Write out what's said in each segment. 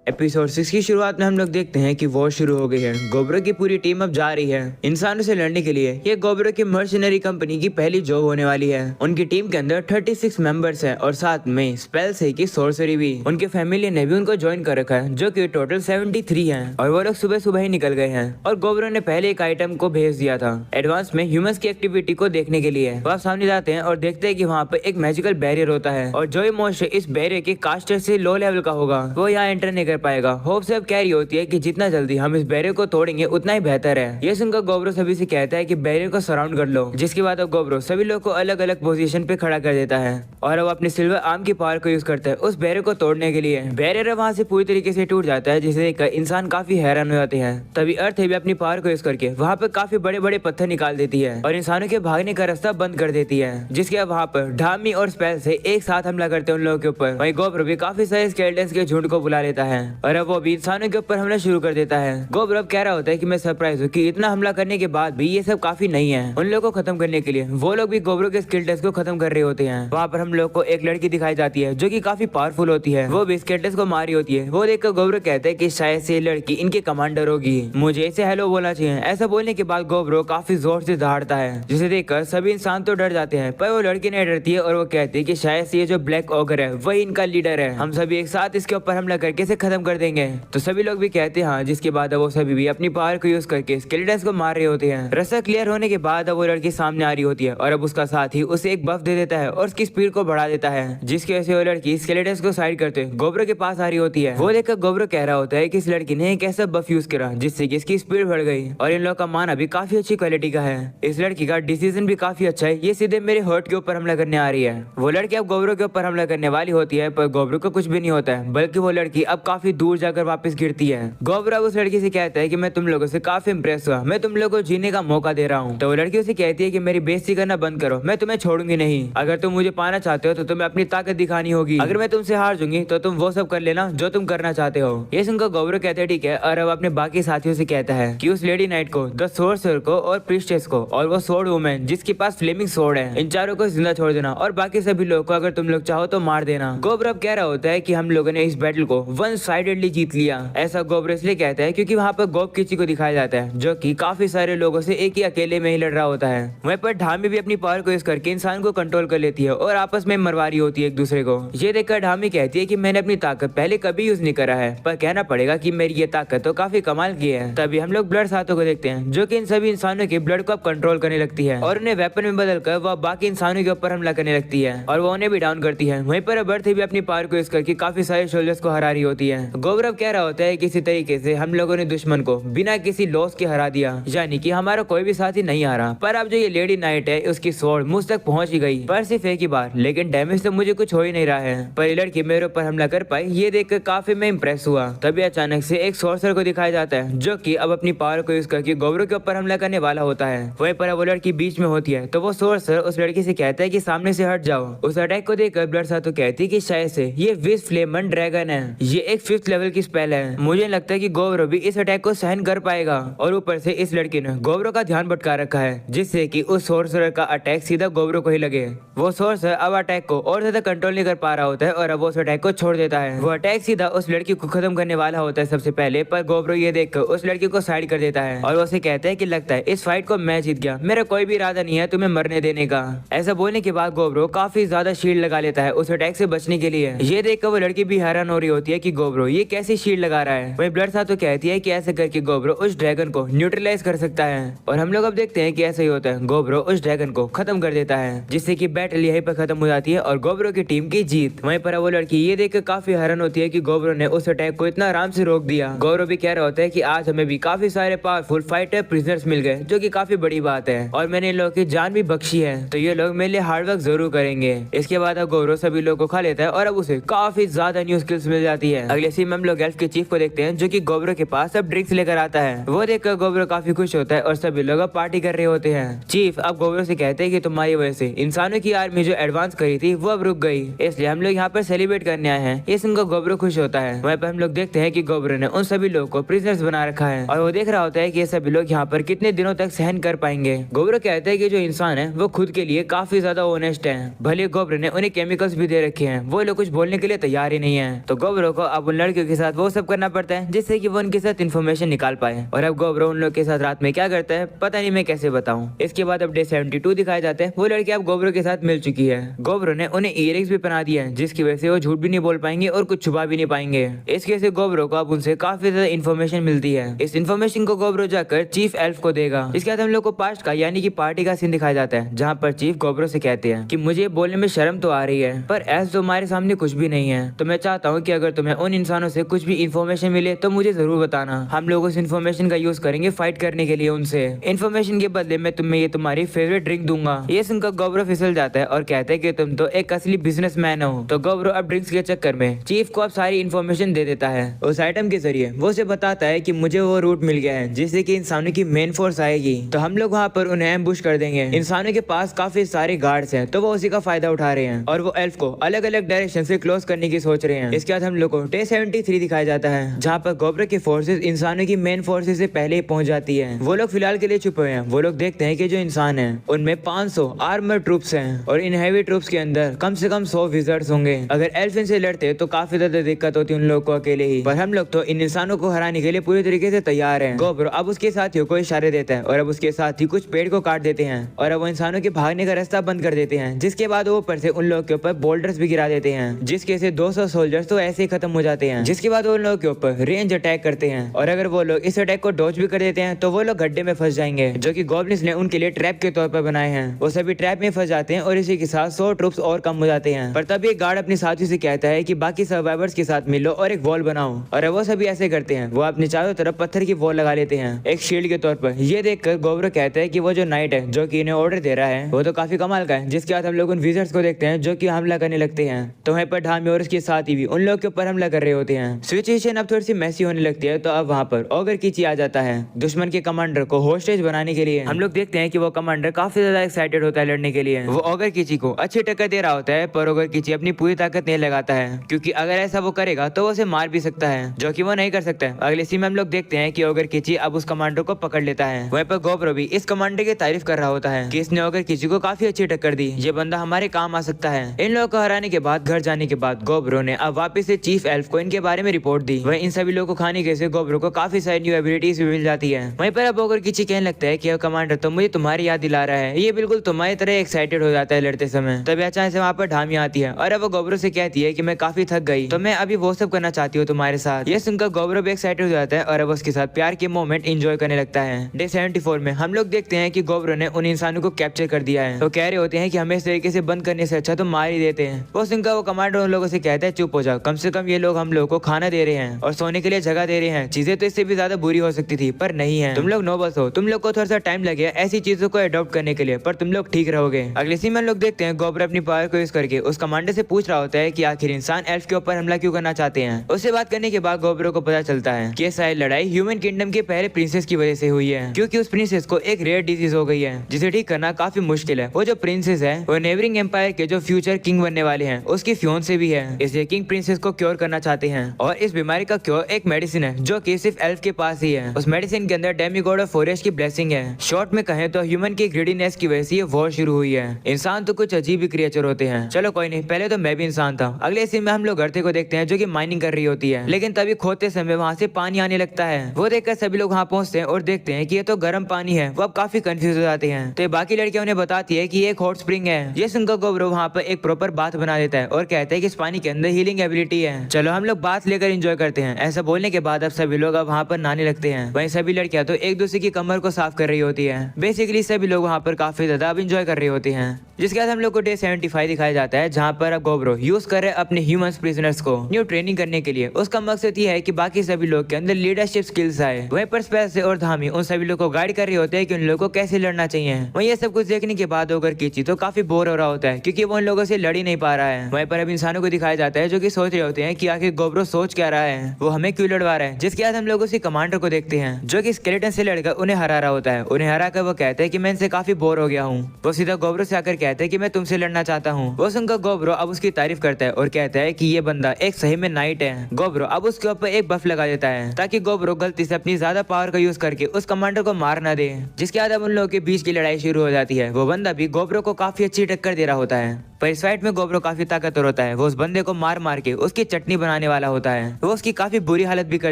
Episode 6 की शुरुआत में हम लोग देखते हैं कि वॉर शुरू हो गई है। गोब्रो की पूरी टीम अब जा रही है इंसानों से लड़ने के लिए। ये गोब्रो की मर्सनरी कंपनी की पहली जॉब होने वाली है। उनकी टीम के अंदर 36 मेंबर्स हैं और साथ में स्पेल्स है की सोर्सरी भी। उनके फैमिली ने भी उनको ज्वाइन कर रखा है जो कि टोटल 73 हैं और वो लोग सुबह सुबह ही निकल गए हैं। और गोब्रो ने पहले एक आइटम को भेज दिया था एडवांस में ह्यूमंस की एक्टिविटी को देखने के लिए। वो सामने जाते हैं और देखते हैं कि वहाँ पे एक मैजिकल बैरियर होता है और जो मोस्ट इस बैरियर के कास्टर से लो लेवल का होगा वो यहाँ एंटर नहीं कर पाएगा। होप से अब कैरी होती है कि जितना जल्दी हम इस बैरियर को तोड़ेंगे उतना ही बेहतर है। ये सुनकर गोब्रो सभी से कहता है कि बैरियर को सराउंड कर लो, जिसके बाद अब गोब्रो सभी लोग को अलग अलग पोजीशन पे खड़ा कर देता है और अब अपने सिल्वर आर्म की पावर को यूज करता है उस बैरियर को तोड़ने के लिए। बैरियर वहाँ से पूरी तरीके से टूट जाता है जिसे देखकर इंसान काफी हैरान हो जाते हैं। तभी अर्थ भी अपनी पावर को यूज करके वहाँ पे काफी बड़े बड़े पत्थर निकाल देती है और इंसानों के भागने का रास्ता बंद कर देती है, जिसके अब वहाँ पर ढामी और स्पेल से एक साथ हमला करते हैं उन लोगों के ऊपर। वहीं गोब्रो भी काफी सारे स्केलेटन्स के झुंड को बुला लेता है और अब वो भी इंसानों के ऊपर हमला शुरू कर देता है। गोब्रो अब कह रहा होता है कि मैं सरप्राइज हूँ कि इतना हमला करने के बाद भी ये सब काफी नहीं है। उन लोगों को खत्म करने के लिए वो लोग भी गोब्रो के स्किल टेस्ट को खत्म कर रहे होते हैं। वहाँ पर हम लोग को एक लड़की दिखाई जाती है जो कि काफी पावरफुल होती है। वो भी स्किल टेस्ट को मारी होती है। वो देखकर गोब्रो कहते हैं कि शायद से लड़की इनके कमांडर होगी, मुझे इसे हेलो बोलना चाहिए। ऐसा बोलने के बाद गोब्रो काफी जोर से दहाड़ता है जिसे देखकर सभी इंसान तो डर जाते हैं, पर वो लड़की नहीं डरती है और वो कहती है कि शायद से ये जो ब्लैक ऑगर है वही इनका लीडर है, हम सभी एक साथ इसके ऊपर हमला करके इसे खत्म कर देंगे। तो सभी लोग भी कहते हैं हाँ, जिसके बाद वो सभी भी अपनी पावर को यूज करके स्केलेटन्स को मार रहे होते हैं। रास्ता क्लियर होने के बाद अब वो लड़की सामने आ रही होती है और अब उसका साथ ही उसे एक बफ दे देता है और उसकी स्पीड को बढ़ा देता है, जिसकी वजह से वो लड़की स्केलेटन्स को साइड करते गोब्रो के पास आ रही होती है। वो देखकर गोब्रो कह रहा होता है कि इस लड़की ने एक ऐसा बफ यूज करा जिससे कि इसकी स्पीड बढ़ गई और इन लोगों का माना भी काफी अच्छी क्वालिटी का है। इस लड़की का डिसीजन भी काफी अच्छा है, ये सीधे मेरे हर्ट के ऊपर हमला करने आ रही है। वो लड़की अब गोब्रो के ऊपर हमला करने वाली होती है पर गोब्रो को कुछ भी नहीं होता है, बल्कि वो लड़की अब काफी दूर जाकर वापस गिरती है। गोब्रो उस लड़की से कहता है कि मैं तुम लोगों से काफी इंप्रेस हुआ, मैं तुम लोगों को जीने का मौका दे रहा हूँ। तो वो लड़की उसे कहती है कि मेरी बेइज्जती करना बंद करो, मैं तुम्हें छोड़ूंगी नहीं। अगर तुम मुझे पाना चाहते हो तो तुम्हें अपनी ताकत दिखानी होगी, अगर मैं तुमसे हार जाऊंगी तो तुम वो सब कर लेना जो तुम करना चाहते हो। ये सुनकर गोब्रो कहते हैं ठीक है, और अब अपने बाकी साथियों से कहता है कि उस लेडी नाइट को, द सोर्सर को और प्रीस्टेस को और वो सोर्ड वुमेन जिसके पास फ्लेमिंग सोर्ड है, इन चारों को जिंदा छोड़ देना और बाकी सभी लोगों को अगर तुम लोग चाहो तो मार देना। गोब्रो अब कह रहा होता है कि हम लोगों ने इस बैटल को वन साइडेडली जीत लिया। ऐसा गोब्रो इसलिए कहता है क्योंकि वहाँ पर गोब किची को दिखाया जाता है जो कि काफी सारे लोगों से एक ही अकेले में ही लड़ रहा होता है। वहीं पर ढामी भी अपनी पावर को यूज करके इंसान को कंट्रोल कर लेती है और आपस में मरवा रही होती है एक दूसरे को। ये देखकर ढामी कहती है कि मैंने अपनी ताकत पहले कभी यूज नहीं करा है, पर कहना पड़ेगा कि मेरी ये ताकत तो काफी कमाल की है। तभी हम लोग ब्लड साथों को देखते हैं जो कि इन सभी इंसानों के ब्लड को अब कंट्रोल करने लगती है और उन्हें वेपन में बदलकर वह बाकी इंसानों के ऊपर हमला करने लगती है और वो उन्हें भी डाउन करती है। वहीं पर बर्थ भी अपनी पावर को यूज करके काफी सारे सोल्जर्स को हरा रही होती है। गोब्रो कह रहा होता है किसी तरीके से हम लोगों ने दुश्मन को बिना किसी लॉस के हरा दिया, यानी कि हमारा कोई भी साथी नहीं आ रहा। पर अब जो ये लेडी नाइट है उसकी स्वॉर्ड मुझ तक पहुंच ही गई, पर सिर्फ एक ही बार, लेकिन डैमेज तो मुझे कुछ हो ही नहीं रहा है। पर ये लड़की मेरे ऊपर हमला कर पाई, ये देखकर काफी मैं इंप्रेस हुआ। तभी अचानक से एक सोर्सर को दिखाया जाता है जो कि अब अपनी पावर को यूज करके गोब्रो के ऊपर हमला करने वाला होता है। वहीं पर वो लड़की बीच में होती है तो वो सोर्सर उस लड़की से कहता है कि सामने से हट जाओ। उस अटैक को देखकर ब्लड साथो कहती है कि शायद से ये विश फ्लेमन ड्रैगन है, ये एक 5th लेवल की स्पेल है, मुझे लगता है कि गोब्रो भी इस अटैक को सहन कर पाएगा। और ऊपर से इस लड़की ने गोब्रो का ध्यान भटका रखा है जिससे कि उस सोर्सर का अटैक सीधा गोब्रो को ही लगे। वो सोर्सर अब अटैक को और ज्यादा कंट्रोल नहीं कर पा रहा होता है और अब वो उस अटैक को छोड़ देता है। वो अटैक सीधा उस लड़की को खत्म करने वाला होता है सबसे पहले, पर गोब्रो ये देखकर उस लड़की को साइड कर देता है और वो उसे कहता है कि लगता है इस फाइट को मैं जीत गया, मेरा कोई भी इरादा नहीं है तुम्हें मरने देने का। ऐसा बोलने के बाद गोब्रो काफी ज्यादा शील्ड लगा लेता है उस अटैक से बचने के लिए। ये देखकर वो लड़की भी हैरान हो रही होती है कि गोब्रो ये कैसी शील्ड लगा रहा है। वही ब्लड साथो कहती है कि ऐसे करके गोब्रो उस ड्रैगन को न्यूट्रलाइज कर सकता है और हम लोग अब देखते हैं कि ऐसा ही होता है। गोब्रो उस ड्रैगन को खत्म कर देता है जिससे कि बैटल यहीं पर खत्म हो जाती है और गोब्रो की टीम की जीत। वहीं पर वो लड़की ये देखकर काफी हैरान होती है कि गोब्रो ने उस अटैक को इतना आराम से रोक दिया। गोब्रो भी कह रहा होता है कि आज हमें भी काफी सारे पावरफुल फाइटर प्रिजनर्स मिल गए जो कि काफी बड़ी बात है और मैंने इन लोगों की जान भी बख्शी है, तो ये लोग मेरे लिए हार्ड वर्क जरूर करेंगे। इसके बाद अब गोब्रो सभी लोग को खा लेता है और अब उसे काफी ज्यादा न्यू स्किल्स मिल जाती है। अगले सीन में हम लोग एल्फ के चीफ को देखते हैं जो कि गोब्रो के पास अब ड्रिंक्स लेकर आता है। वो देखकर गोब्रो काफी खुश होता है और सभी लोग अब पार्टी कर रहे होते हैं। चीफ अब गोब्रो से कहते हैं कि तुम्हारी वजह से इंसानों की आर्मी जो एडवांस करी थी वो अब रुक गई, इसलिए हम लोग यहाँ पर सेलिब्रेट करने आए हैं। ये सुनकर गोब्रो खुश होता है। वहीं पर हम लोग देखते हैं कि गोब्रो ने उन सभी लोगों को प्रिजनर्स बना रखा है और वो देख रहा होता है कि ये सभी लोग यहाँ पर कितने दिनों तक सहन कर पाएंगे। गोब्रो कहता है कि जो इंसान है वो खुद के लिए काफी ज्यादा ऑनेस्ट है, भले गोब्रो ने उन्हें केमिकल्स भी दे रखे हैं, वो लोग कुछ बोलने के लिए तैयार ही नहीं है। तो गोब्रो को अब उन लड़कियों के साथ वो सब करना पड़ता है जिससे कि वो उनके साथ इन्फॉर्मेशन निकाल पाए। और अब गोब्रो उन लोग के साथ रात में क्या करता है पता नहीं मैं कैसे बताऊं। इसके बाद अब डे 72 दिखाया जाता है। वो लड़की अब गोब्रो के साथ मिल चुकी है। गोब्रो ने उन्हें ईयरिंग्स भी पहना दिया है जिसकी वजह से वो झूठ भी नहीं बोल पाएंगे और कुछ छुपा भी नहीं पाएंगे। इसकी वजह से गोब्रो को अब उनसे काफी ज्यादा इन्फॉर्मेशन मिलती है। इस इन्फॉर्मेशन को गोब्रो जाकर चीफ एल्फ को देगा। इसके बाद हम लोग को पास्ट का यानी कि पार्टी का सीन दिखाया जाता है जहाँ पर चीफ गोब्रो से कहते हैं कि मुझे बोलने में शर्म तो आ रही है पर एल्फ तो हमारे सामने कुछ भी नहीं है, तो मैं चाहता हूँ कि अगर तुम्हें उन इंसानों से कुछ भी इन्फॉर्मेशन मिले तो मुझे जरूर बताना। हम लोग उस इन्फॉर्मेशन का यूज करेंगे फाइट करने के लिए उनसे। इन्फॉर्मेशन के बदले में तुम्हें ये तुम्हारी फेवरेट ड्रिंक दूंगा। ये सुनकर गोब्रो फिसल जाता है और कहता है कि तुम तो एक असली बिजनेसमैन हो। तो गोब्रो अब ड्रिंक्स के चक्कर में चीफ को अब सारी इन्फॉर्मेशन दे देता है। उस आइटम के जरिए वो उसे बताता है कि मुझे वो रूट मिल गया है जिससे कि इंसानों की मेन फोर्स आएगी, तो हम लोग वहाँ पर उन्हें एम्बुश कर देंगे। इंसानों के पास काफी सारे गार्ड्स हैं तो वो उसी का फायदा उठा रहे हैं और वो एल्फ को अलग अलग डायरेक्शन से क्लोज करने की सोच रहे हैं। इसके बाद हम लोग को डे 73 दिखाया जाता है जहाँ पर गोब्रो की फोर्सेस इंसानों की मेन फोर्सेस से पहले ही पहुंच जाती है। वो लोग फिलहाल के लिए छुपे हुए हैं। वो लोग देखते हैं कि जो इंसान है उनमें 500 आर्मर ट्रूप्स हैं और इन हैवी ट्रूप्स के अंदर कम से कम 100 विजर्ड्स होंगे। अगर एल्फ इनसे लड़ते तो काफी ज्यादा दिक्कत होती उन लोग को अकेले ही, पर हम लोग तो इन इंसानों को हराने के लिए पूरी तरीके से तैयार हैं। गोब्रो अब उसके साथियों को इशारे देता है और अब उसके साथी कुछ पेड़ को काट देते हैं और अब वो इंसानों के भागने का रास्ता बंद कर देते हैं, जिसके बाद वो ऊपर से उन लोगों के ऊपर बोल्डर्स भी गिरा देते हैं जिसके से 200 सोल्जर्स तो ऐसे ही खत्म हो जाते हैं। जिसके बाद वो उन लोगों के ऊपर रेंज अटैक करते हैं और अगर वो लोग इस अटैक को डॉज भी कर देते हैं तो वो लोग गड्ढे में फंस जाएंगे जो कि गॉब्लिन्स ने उनके लिए ट्रैप के तौर पर बनाए हैं। वो सभी ट्रैप में फंस जाते हैं और इसी के साथ 100 ट्रूप्स और कम हो जाते हैं। पर तभी एक गार्ड अपने साथी से कहता है कि बाकी सर्वाइवर्स के साथ मिलो और एक वॉल बनाओ, और वो सभी ऐसे करते हैं। वो अपने चारों तरफ पत्थर की वॉल लगा लेते हैं एक शील्ड के तौर पर। ये देखकर गोब्रो कहता है कि वो जो नाइट है जो कि इन्हें ऑर्डर दे रहा है वो तो काफी कमाल का है। जिसके बाद हम लोग उन विजर्ड्स को देखते हैं जो कि हमला करने लगते हैं। तो वहीं पर ढामी और उसके साथी भी उन लोग के ऊपर हमला कर रहे होते हैं। सिचुएशन अब थोड़ी सी मैसी होने लगती है तो अब वहाँ पर ओगर कीची आ जाता है दुश्मन के कमांडर को होस्टेज बनाने के लिए। हम लोग देखते हैं कि वो कमांडर काफी ज्यादा एक्साइटेड होता है लड़ने के लिए। वो ओगर कीची को अच्छी टक्कर दे रहा होता है पर ओगर कीची अपनी पूरी ताकत नहीं लगाता है क्योंकि अगर ऐसा वो करेगा तो वो उसे मार भी सकता है जो कि वो नहीं कर सकता है। अगले सीन में हम लोग देखते हैं कि ओगर कीची अब उस कमांडर को पकड़ लेता है। वहीं पर गोब्रो भी इस कमांडर की तारीफ कर रहा होता है कि इसने ओगर कीची को काफी अच्छी टक्कर दी, ये बंदा हमारे काम आ सकता है। इन लोगों को हराने के बाद घर जाने के बाद गोब्रो ने अब वापस से चीफ एल्फ को इनके बारे में रिपोर्ट दी। वह इन सभी लोगों को खाने के से गोब्रो को काफी सारी न्यू एबिलिटीज भी मिल जाती है। वहीं पर अब ओगर कीची कहने लगता है कि कमांडर तो मुझे तुम्हारी याद दिला रहा है, ये बिल्कुल तुम्हारी तरह एक्साइटेड हो जाता है लड़ते समय। तभी अचानक से वहाँ पर ढामी आती है और अब वो गोब्रो से कहती है कि मैं काफी थक गई तो मैं अभी वो सब करना चाहती हूँ तुम्हारे साथ। ये सुनकर गोब्रो भी एक्साइटेड हो जाता है और अब उसके साथ प्यार के मोमेंट एंजॉय करने लगता है। डे 74 में हम लोग देखते हैं कि गोब्रो ने उन इंसानों को कैप्चर कर दिया है। तो कह रहे होते हैं कि हमें इस तरीके से बंद करने से अच्छा तो मार ही देते हैं। वो सुनकर वो कमांडर उन लोगों से कहता है चुप हो जाओ, कम से कम ये लोग हम लोगों को खाना दे रहे हैं और सोने के लिए जगह दे रहे हैं। चीजें तो इससे भी ज्यादा बुरी हो सकती थी पर नहीं है। तुम लोग नोबल्स हो, तुम लोग को थोड़ा सा टाइम लगे ऐसी चीजों को अडॉप्ट करने के लिए पर तुम लोग ठीक रहोगे। अगले सीन में लोग देखते हैं गोब्रो अपनी पावर को यूज करके उस कमांडर से पूछ रहा होता है कि आखिर इंसान एल्फ के ऊपर हमला क्यों करना चाहते हैं। उससे बात करने के बाद गोब्रो को पता चलता है कि शायद लड़ाई ह्यूमन किंगडम के पहले प्रिंसेस की वजह से हुई है क्योंकि उस प्रिंसेस को एक रेयर डिजीज हो गई है जिसे ठीक करना काफी मुश्किल है। वो जो प्रिंसेस है वो नेबरिंग एम्पायर के जो फ्यूचर किंग बनने वाले हैं उसकी फियोंसे भी है, इसलिए किंग प्रिंसेस को क्योर करना चाहते हैं। और इस बीमारी का क्योर एक मेडिसिन है जो कि सिर्फ एल्फ के पास ही है। उस मेडिसिन के अंदर डेमीगॉड ऑफ फॉरेस्ट की ब्लेसिंग है। शॉर्ट में कहें तो ह्यूमन की ग्रीडीनेस की वजह से ये वॉर शुरू हुई है। इंसान तो कुछ अजीब ही क्रिएचर होते हैं। चलो कोई नहीं, पहले तो मैं भी इंसान था। अगले सीन में हम लोग गर्ते को देखते हैं जो कि माइनिंग कर रही होती है, लेकिन तभी खोदते समय वहाँ से पानी आने लगता है। वो देखकर सभी लोग वहाँ पहुँचते हैं और देखते हैं कि ये तो गर्म पानी है। वो अब काफी कंफ्यूज हो जाते हैं। तो बाकी लड़कियां उन्हें बताती है कि ये एक हॉट स्प्रिंग है। ये सुनकर गोब्रो वहाँ पर एक प्रॉपर बात बना देता है और कहते हैं कि इस पानी के अंदर हीलिंग एबिलिटी है, चलो हम लोग बात लेकर एंजॉय करते हैं। ऐसा बोलने के बाद अब सभी लोग अब वहाँ पर नहाने लगते हैं। वहीं सभी लड़कियां तो एक दूसरे की कमर को साफ कर रही होती है। बेसिकली सभी लोग वहाँ पर काफी ज्यादा अब एंजॉय कर रहे होते हैं। जिसके बाद हम लोग को डे 75 दिखाया जाता है जहाँ पर अब गोब्रो यूज कर रहे अपने ह्यूमन प्रिजनर्स को न्यू ट्रेनिंग करने के लिए। उसका मकसद ये है कि बाकी सभी लोग के अंदर लीडरशिप स्किल्स आए। वहीं पर स्पेस और धामी उन सभी लोग को गाइड कर रहे होते हैं कि उन लोगों को कैसे लड़ना चाहिए। वहीं ये सब कुछ देखने के बाद ओगर कीची तो काफी बोर हो रहा होता है क्योंकि वो उन लोगों से लड़ ही नहीं पा रहा है। वहीं पर अब इंसानों को दिखाया जाता है जो कि सोच रहे होते हैं कि आखिर गोब्रो सोच क्या रहा है, वो हमें क्यों लड़वा रहा है। जिसके बाद हम लोग उसी कमांडर को देखते हैं जो कि स्केलेटन से लड़कर उन्हें हरा रहा होता है। उन्हें हरा कर वो कहते हैं कि मैं इनसे काफी बोर हो गया हूँ। वो सीधा गोब्रो से आकर कहते हैं कि मैं तुमसे लड़ना चाहता हूँ। वो सुनकर गोब्रो अब उसकी तारीफ करता है और कहता है कि ये बंदा एक सही में नाइट है। गोब्रो अब उसके ऊपर एक बफ लगा देता है ताकि गोब्रो गलती से अपनी ज्यादा पावर का यूज करके उस कमांडर को मार ना दे। जिसके बाद अब उन लोगों के बीच की लड़ाई शुरू हो जाती है। वो बंदा भी गोब्रो को काफी अच्छी टक्कर दे रहा होता है पर इस फाइट में गोब्रो काफी ताकतवर होता है। वो उस बंदे को मार मार के उसकी चटनी बनाने वाला होता है। वो उसकी काफी बुरी हालत भी कर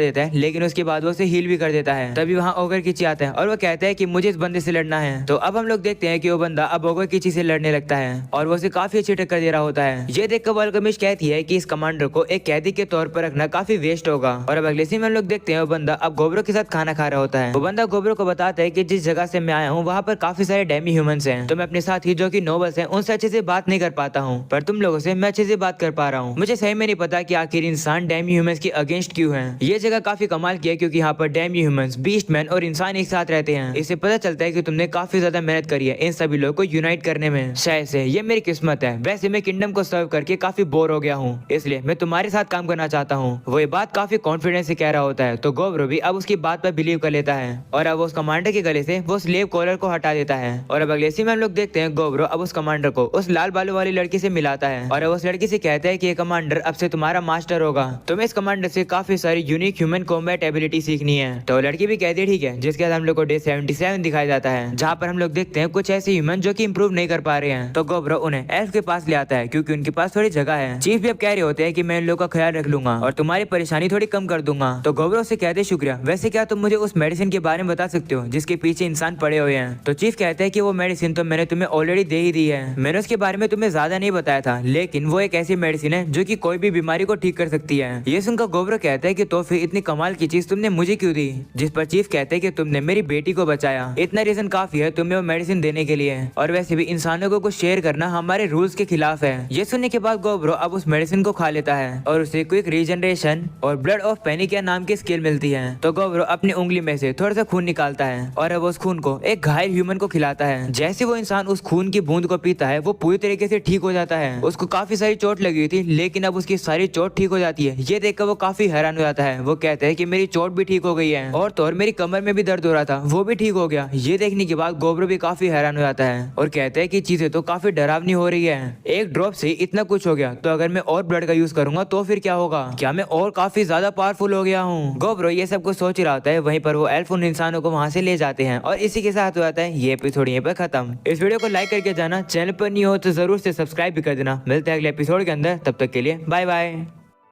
देता है, लेकिन उसके बाद वो उसे हील भी कर देता है। तभी वहाँ ओगर किची आता है और वो कहता है कि मुझे इस बंदे से लड़ना है। तो अब हम लोग देखते हैं कि वो बंदा अब ओगर किची से लड़ने लगता है और वो उसे काफी अच्छी टक्कर दे रहा होता है। ये देखकर वल्गमिश कहती है कि इस कमांडर को एक कैदी के तौर पर रखना काफी वेस्ट होगा। और अब अगले सीन में हम लोग देखते हैं वो बंदा अब गोब्रो के साथ खाना खा रहा होता है। वो बंदा गोब्रो को बताता है कि जिस जगह से मैं आया हूँ वहाँ पर काफी सारे डेमी ह्यूमंस हैं, तो मैं अपने साथी जो कि नोबल्स हैं उनसे अच्छे से बात नहीं कर पाता हूँ, पर तुम लोगों से मैं अच्छे से बात कर पा रहा हूँ। मुझे सही में नहीं पता कि आखिर इंसान डेमी ह्यूमंस के अगेंस्ट क्यों हैं। ये जगह काफी कमाल की है क्योंकि यहाँ पर डेमी ह्यूमंस, बीस्टमैन और इंसान एक साथ रहते हैं। इससे पता चलता है कि तुमने काफी ज्यादा मेहनत करी है इन सभी लोगों को यूनाइट करने में। शायद से ये मेरी किस्मत है। वैसे मैं किंगडम को सर्व करके काफी बोर हो गया हूँ, इसलिए मैं तुम्हारे साथ काम करना चाहता हूँ। वो ये बात काफी कॉन्फिडेंस से कह रहा होता है, तो गोब्रो भी अब उसकी बात पर बिलीव कर लेता है और अब उस कमांडर के गले से वो स्लेव कॉलर को हटा देता है। और अब अगले सीन में हम लोग देखते हैं गोब्रो अब उस कमांडर को उस लाल बालों वाली लड़की से मिलाता है और उस लड़की से कहता है कि ये कमांडर अब से तुम्हारा मास्टर होगा। तुम्हें इस कमांडर से काफी सारी यूनिक ह्यूमन कॉम्बैट एबिलिटी सीखनी है। तो लड़की भी कहती है ठीक है, जिसके बाद हम लोग को डे 77 दिखाया जाता है, जहाँ पर हम लोग देखते हैं कुछ ऐसे ह्यूमन जो कि इंप्रूव नहीं कर पा रहे हैं। तो गोब्रो उन्हें एल्फ के पास ले आता है क्योंकि उनके पास थोड़ी जगह है। चीफ भी अब कह रहे होते हैं कि मैं इन लोगों का ख्याल रख लूंगा और तुम्हारी परेशानी थोड़ी कम कर दूंगा। तो गोब्रो से कहते शुक्रिया, वैसे क्या तुम मुझे उस मेडिसिन के बारे में बता सकते हो जिसके पीछे इंसान पड़े हुए हैं। तो चीफ कहते हैं कि वो मेडिसिन तो मैंने तुम्हें ऑलरेडी दे ही दी है, मैंने उसके बारे में तुम्हें ज्यादा नहीं बताया था, लेकिन वो एक ऐसी मेडिसिन है जो कि कोई भी बीमारी को ठीक कर सकती है। ये सुनकर गोब्रो कहता है कि तो फिर इतनी कमाल की चीज तुमने मुझे क्यों दी। जिस पर चीफ कहते हैं कि तुमने मेरी बेटी को बचाया, इतना रीजन काफी है तुम्हें वो मेडिसिन देने के लिए। और वैसे भी इंसानों को कुछ शेयर करना हमारे रूल्स के खिलाफ है। ये सुनने के बाद गोब्रो अब उस मेडिसिन को खा लेता है और उसे क्विक रीजनरेशन और ब्लड ऑफ पैनिक नाम की स्किल मिलती है। तो गोब्रो अपनी उंगली में से थोड़ा सा खून निकालता है और अब उस खून को एक घायल ह्यूमन को खिलाता है। जैसे वो इंसान उस खून की बूंद को पीता है वो पूरी तरीके से ठीक हो जाता है। उसको काफी सारी चोट लगी हुई थी, लेकिन अब उसकी सारी चोट ठीक हो जाती है। ये देखकर वो काफी हैरान हो जाता है। वो कहता है कि मेरी चोट भी ठीक हो गई है और तो और मेरी कमर में भी दर्द हो रहा था वो भी ठीक हो गया। ये देखने के बाद गोब्रो भी काफी हैरान हो जाता है और कहता है कि चीजें तो काफी डरावनी हो रही है। एक ड्रॉप से इतना कुछ हो गया, तो अगर मैं और ब्लड का यूज करूंगा तो फिर क्या होगा? क्या मैं और काफी ज्यादा पावरफुल हो गया हूँ? गोब्रो ये सब कुछ सोच रहा होता है। वहीं पर वो एल्फ उन इंसानों को वहां से ले जाते हैं और इसी के साथ हो जाता है ये एपिसोड यहीं पर खत्म। इस वीडियो को लाइक करके जाना, चैनल पर नहीं हो तो जरूर से सब्सक्राइब भी कर देना। मिलते हैं अगले एपिसोड के अंदर, तब तक के लिए बाय बाय।